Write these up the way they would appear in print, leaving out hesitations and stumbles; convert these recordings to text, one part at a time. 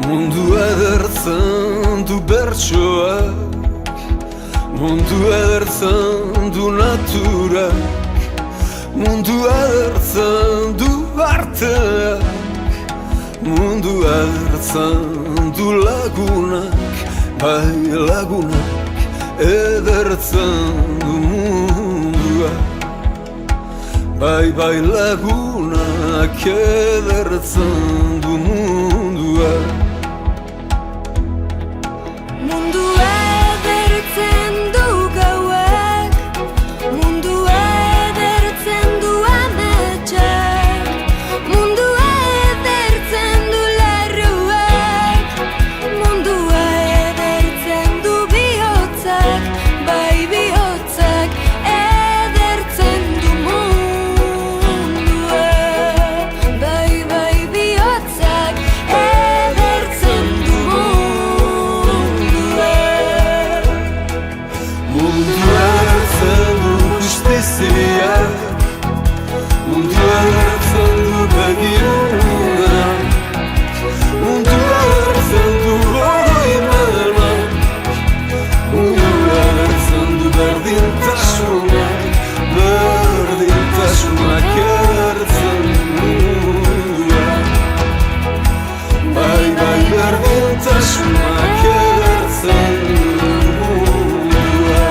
Mundu edertzen du bertsoak, mundu edertzen du naturak, mundu edertzen du arteak, mundu edertzen du lagunak, bai lagunak edertzen du mundua. Bai lagunak edertzen du mundua. Mundua edertzen du gauak, mundua edertzen du ametsak, mundua edertzen du larruak, mundua edertzen du bihotzak, bai bihotzak edertzen du mundua. Bai bihotzak edertzen du mundua. Mundu edertzen du justizia, mundu edertzen du begiruna, mundu edertzen du oroimenak, mundu edertzen du berdintasunak, berdintasunak edertzen du mundua. Bai berdintasunak edertzen du mundua.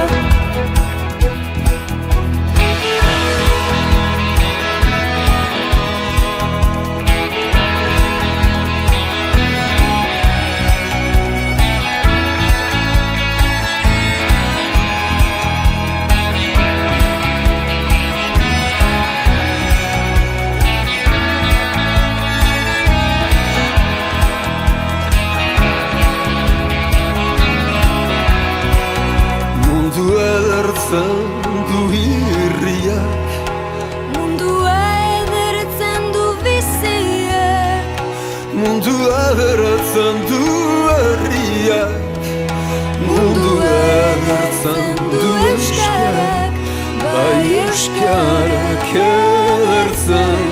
Mundu edertzen du hirriak, Mundua edertzen du biziak, mundu edertzen du herriak, mundu edertzen du euskarak, bai euskarak edertzen